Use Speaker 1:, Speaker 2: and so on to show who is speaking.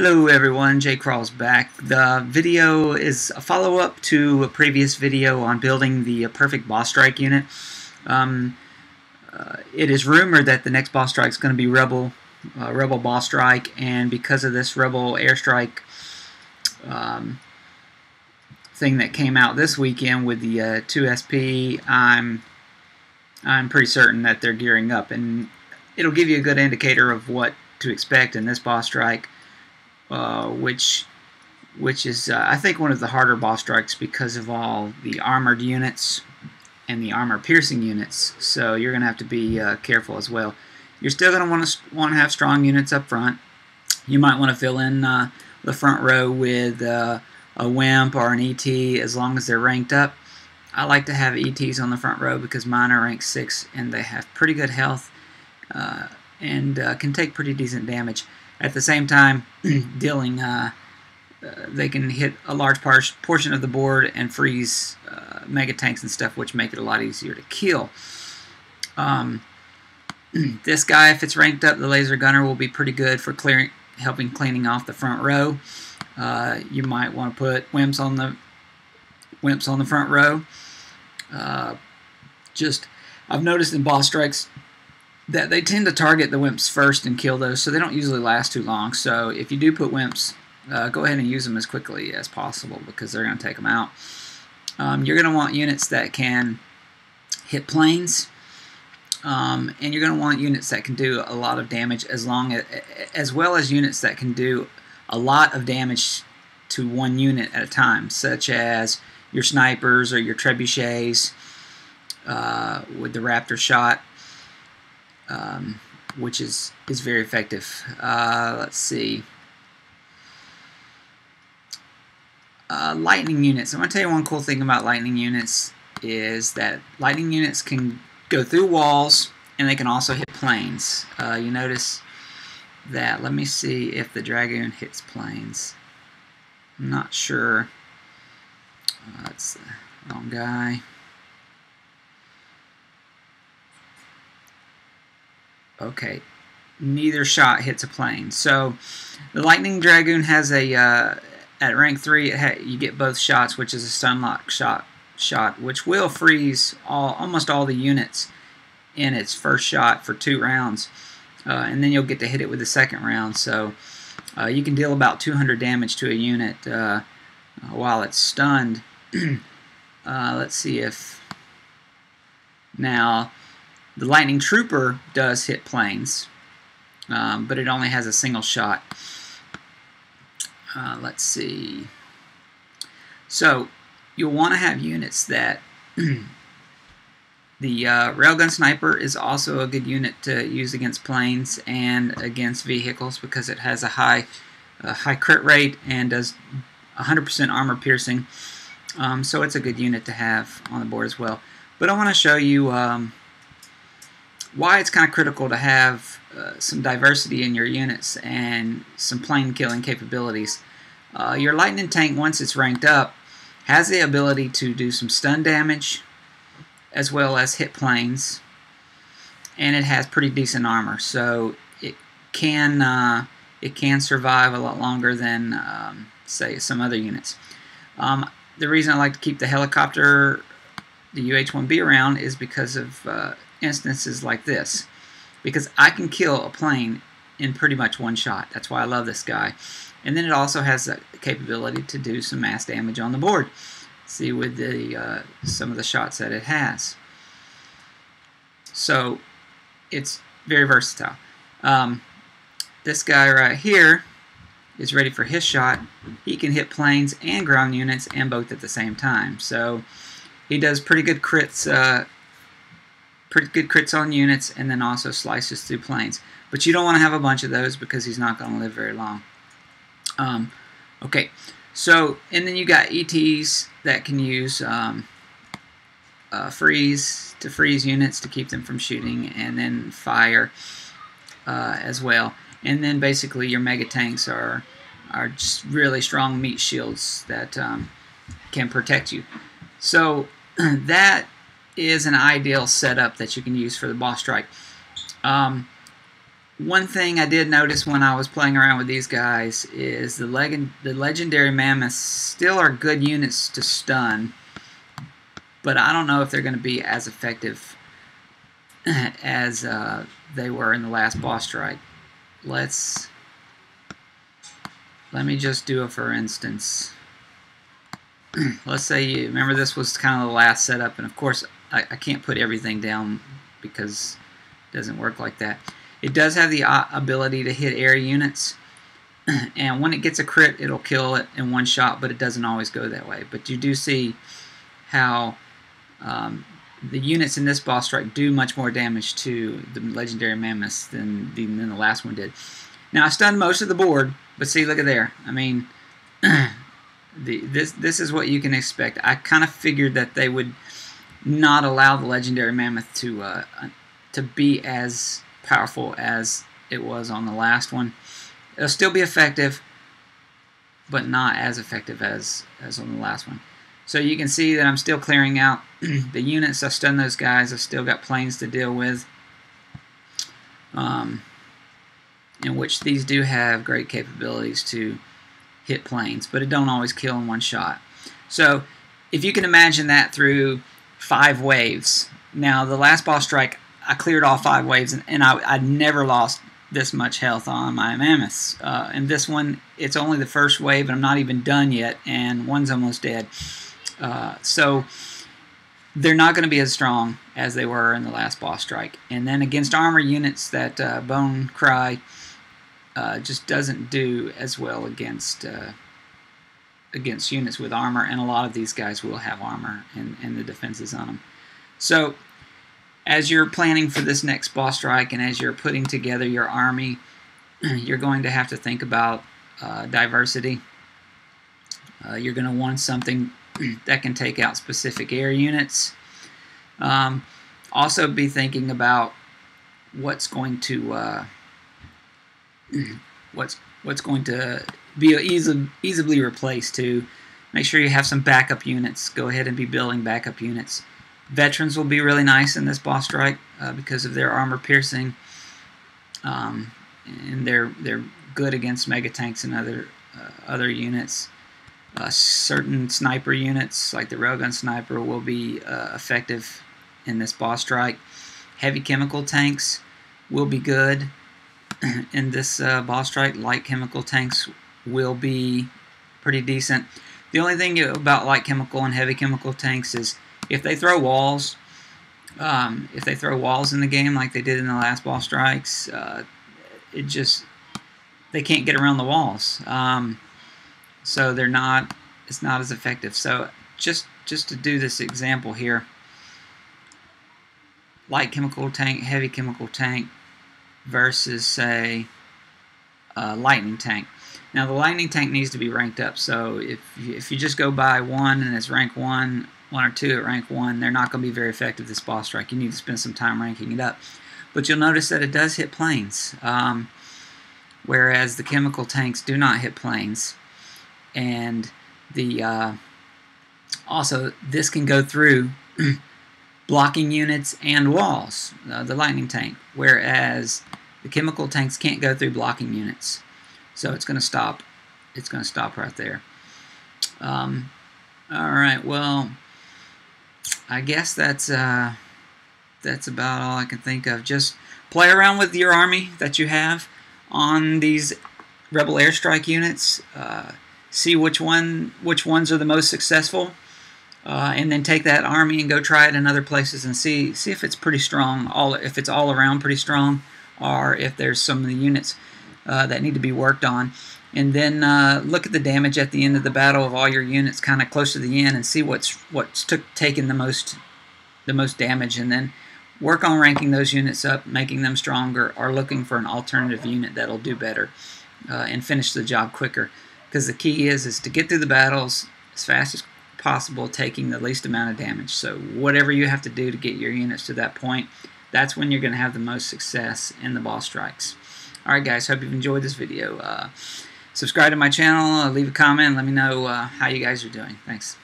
Speaker 1: Hello everyone, Jay Crawls back. The video is a follow-up to a previous video on building the perfect boss strike unit. It is rumored that the next boss strike is going to be Rebel boss strike, and because of this Rebel airstrike thing that came out this weekend with the 2SP, I'm pretty certain that they're gearing up, and it'll give you a good indicator of what to expect in this boss strike. Which is I think one of the harder boss strikes because of all the armored units and the armor piercing units. So you're going to have to be careful as well. You're still going to want to have strong units up front. You might want to fill in the front row with a WIMP or an ET as long as they're ranked up. I like to have ETs on the front row because mine are ranked 6 and they have pretty good health and can take pretty decent damage. At the same time, dealing, they can hit a large portion of the board and freeze mega tanks and stuff, which make it a lot easier to kill. This guy, if it's ranked up, the laser gunner will be pretty good for helping cleaning off the front row. You might want to put WIMPs on the front row. I've noticed in boss strikes that they tend to target the WIMPs first and kill those, so they don't usually last too long. So if you do put WIMPs, go ahead and use them as quickly as possible because they're going to take them out. You're going to want units that can hit planes, and you're going to want units that can do a lot of damage as well as units that can do a lot of damage to one unit at a time, such as your snipers or your trebuchets with the Raptor shot. Which is very effective. Let's see. Lightning units. I'm going to tell you one cool thing about lightning units is that lightning units can go through walls and they can also hit planes. You notice that. Let me see if the Dragoon hits planes. I'm not sure. That's the wrong guy. Okay, neither shot hits a plane. So the Lightning Dragoon has a at rank 3 you get both shots, which is a stun lock shot, which will freeze almost all the units in its first shot for 2 rounds, and then you'll get to hit it with the second round. So you can deal about 200 damage to a unit while it's stunned. Let's see if now. The Lightning Trooper does hit planes, but it only has a single shot. Let's see. So you'll want to have units that the Railgun Sniper is also a good unit to use against planes and against vehicles because it has a high crit rate and does 100% armor piercing. So it's a good unit to have on the board as well. But I want to show you why it's kind of critical to have some diversity in your units and some plane killing capabilities. Your lightning tank, once it's ranked up, has the ability to do some stun damage as well as hit planes, and it has pretty decent armor, so it can survive a lot longer than say some other units. The reason I like to keep the helicopter, the UH-1B, around is because of instances like this, because I can kill a plane in pretty much one shot. That's why I love this guy. And then it also has the capability to do some mass damage on the board. See with the some of the shots that it has. So it's very versatile. This guy right here is ready for his shot. He can hit planes and ground units and both at the same time. So he does pretty good crits on units, and then also slices through planes. But you don't want to have a bunch of those because he's not going to live very long. Okay, so and then you got ETs that can use freeze to freeze units to keep them from shooting, and then fire as well. And then basically your mega tanks are just really strong meat shields that can protect you. So that is an ideal setup that you can use for the boss strike. One thing I did notice when I was playing around with these guys is the legendary mammoths still are good units to stun, but I don't know if they're going to be as effective as they were in the last boss strike. Let me just do it for instance. Let's say you remember this was kind of the last setup, and of course I can't put everything down because it doesn't work like that. It does have the ability to hit area units, and when it gets a crit, it'll kill it in one shot, but it doesn't always go that way. But you do see how the units in this boss strike do much more damage to the legendary mammoths than the last one did. Now, I stunned most of the board, but see, look at there. I mean, this is what you can expect. I kind of figured that they would not allow the legendary mammoth to be as powerful as it was on the last one. It'll still be effective, but not as effective as on the last one. So you can see that I'm still clearing out the units. I stunned those guys. I've still got planes to deal with, in which these do have great capabilities to hit planes, but it don't always kill in one shot. So if you can imagine that through 5 waves. Now, the last boss strike, I cleared all 5 waves, and I never lost this much health on my mammoths. And this one, it's only the first wave, and I'm not even done yet, and one's almost dead. So they're not going to be as strong as they were in the last boss strike. And then against armor units, that Bone Cry just doesn't do as well against units with armor, and a lot of these guys will have armor and the defenses on them. So as you're planning for this next boss strike and as you're putting together your army, you're going to have to think about diversity. You're going to want something that can take out specific air units. Also be thinking about what's going to be easily replaced too. Make sure you have some backup units. Go ahead and be building backup units. Veterans will be really nice in this boss strike because of their armor piercing, and they're good against mega tanks and other units. Certain sniper units, like the railgun sniper, will be effective in this boss strike. Heavy chemical tanks will be good in this boss strike. Light chemical tanks will be pretty decent. The only thing about light chemical and heavy chemical tanks is if they throw walls, in the game like they did in the last boss strikes, they can't get around the walls. So it's not as effective. So just to do this example here, light chemical tank, heavy chemical tank versus, say, lightning tank. Now the lightning tank needs to be ranked up. So if you just go by 1 and it's rank 1 or 2 at rank 1, they're not going to be very effective this boss strike. You need to spend some time ranking it up. But you'll notice that it does hit planes, whereas the chemical tanks do not hit planes. And also this can go through blocking units and walls, the lightning tank, whereas the chemical tanks can't go through blocking units. So it's going to stop. It's going to stop right there. All right. Well, I guess that's about all I can think of. Just play around with your army that you have on these Rebel airstrike units. See which ones are the most successful, and then take that army and go try it in other places and see if it's pretty strong. If it's all around pretty strong, or if there's some of the units that need to be worked on. And then look at the damage at the end of the battle of all your units, kind of close to the end, and see what's taken the most damage, and then work on ranking those units up, making them stronger, or looking for an alternative unit that'll do better and finish the job quicker. Because the key is to get through the battles as fast as possible, taking the least amount of damage. So whatever you have to do to get your units to that point, that's when you're going to have the most success in the boss strikes. Alright guys, hope you've enjoyed this video. Subscribe to my channel, leave a comment, let me know how you guys are doing. Thanks.